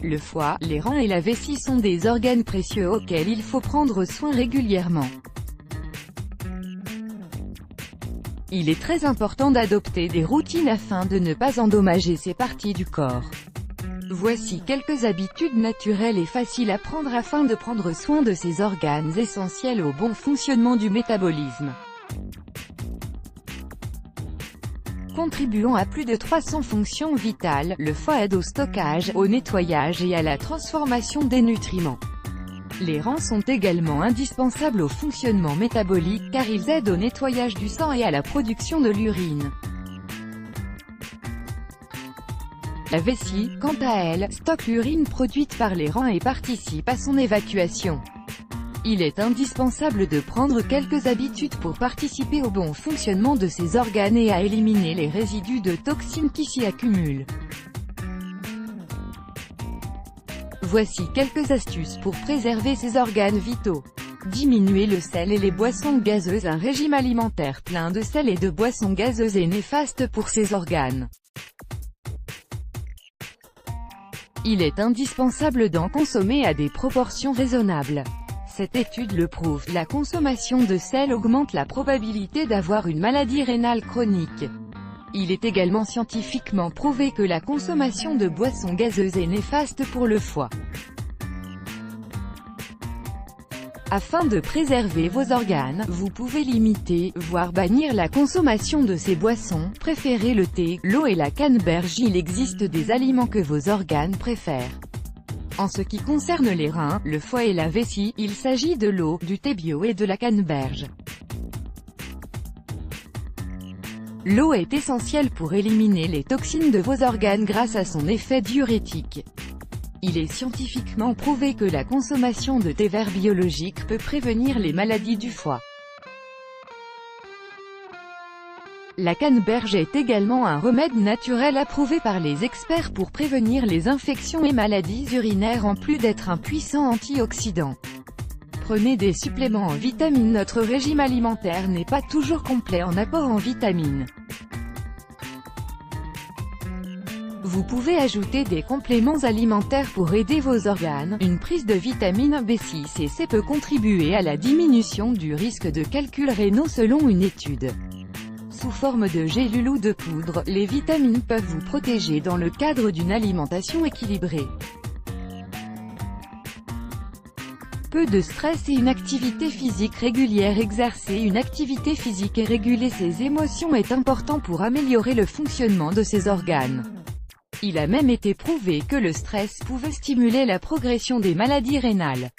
Le foie, les reins et la vessie sont des organes précieux auxquels il faut prendre soin régulièrement. Il est très important d'adopter des routines afin de ne pas endommager ces parties du corps. Voici quelques habitudes naturelles et faciles à prendre afin de prendre soin de ces organes essentiels au bon fonctionnement du métabolisme. Contribuant à plus de 300 fonctions vitales, le foie aide au stockage, au nettoyage et à la transformation des nutriments. Les reins sont également indispensables au fonctionnement métabolique car ils aident au nettoyage du sang et à la production de l'urine. La vessie, quant à elle, stocke l'urine produite par les reins et participe à son évacuation. Il est indispensable de prendre quelques habitudes pour participer au bon fonctionnement de ces organes et à éliminer les résidus de toxines qui s'y accumulent. Voici quelques astuces pour préserver ces organes vitaux. Diminuer le sel et les boissons gazeuses. Un régime alimentaire plein de sel et de boissons gazeuses est néfaste pour ces organes. Il est indispensable d'en consommer à des proportions raisonnables. Cette étude le prouve, la consommation de sel augmente la probabilité d'avoir une maladie rénale chronique. Il est également scientifiquement prouvé que la consommation de boissons gazeuses est néfaste pour le foie. Afin de préserver vos organes, vous pouvez limiter, voire bannir la consommation de ces boissons. Préférez le thé, l'eau et la canneberge. Il existe des aliments que vos organes préfèrent. En ce qui concerne les reins, le foie et la vessie, il s'agit de l'eau, du thé bio et de la canneberge. L'eau est essentielle pour éliminer les toxines de vos organes grâce à son effet diurétique. Il est scientifiquement prouvé que la consommation de thé vert biologique peut prévenir les maladies du foie. La canneberge est également un remède naturel approuvé par les experts pour prévenir les infections et maladies urinaires en plus d'être un puissant antioxydant. Prenez des suppléments en vitamines. Notre régime alimentaire n'est pas toujours complet en apport en vitamines. Vous pouvez ajouter des compléments alimentaires pour aider vos organes. Une prise de vitamine B6 et C peut contribuer à la diminution du risque de calculs rénaux selon une étude. Sous forme de gélules ou de poudre, les vitamines peuvent vous protéger dans le cadre d'une alimentation équilibrée. Peu de stress et une activité physique régulière. Exercer une activité physique et réguler ses émotions est important pour améliorer le fonctionnement de ces organes. Il a même été prouvé que le stress pouvait stimuler la progression des maladies rénales.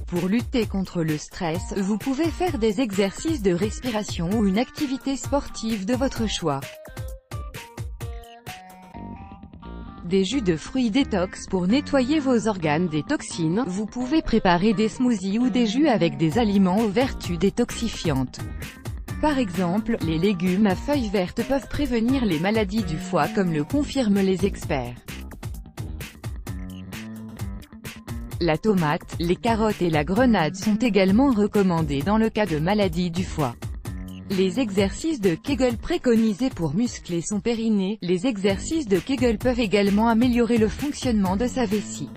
Pour lutter contre le stress, vous pouvez faire des exercices de respiration ou une activité sportive de votre choix. Des jus de fruits détox pour nettoyer vos organes des toxines. Vous pouvez préparer des smoothies ou des jus avec des aliments aux vertus détoxifiantes. Par exemple, les légumes à feuilles vertes peuvent prévenir les maladies du foie comme le confirment les experts. La tomate, les carottes et la grenade sont également recommandées dans le cas de maladies du foie. Les exercices de Kegel préconisés pour muscler son périnée. Les exercices de Kegel peuvent également améliorer le fonctionnement de sa vessie.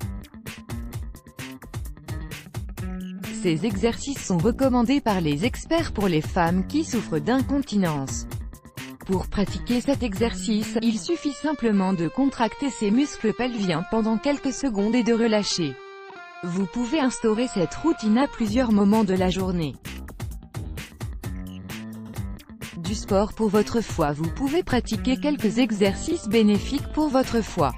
Ces exercices sont recommandés par les experts pour les femmes qui souffrent d'incontinence. Pour pratiquer cet exercice, il suffit simplement de contracter ses muscles pelviens pendant quelques secondes et de relâcher. Vous pouvez instaurer cette routine à plusieurs moments de la journée. Du sport pour votre foie. Vous pouvez pratiquer quelques exercices bénéfiques pour votre foie.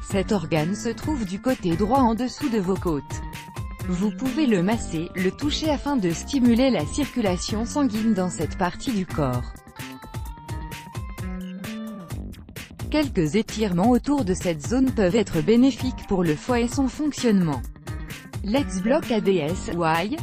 Cet organe se trouve du côté droit en dessous de vos côtes. Vous pouvez le masser, le toucher afin de stimuler la circulation sanguine dans cette partie du corps. Quelques étirements autour de cette zone peuvent être bénéfiques pour le foie et son fonctionnement. Let's block ADS, why?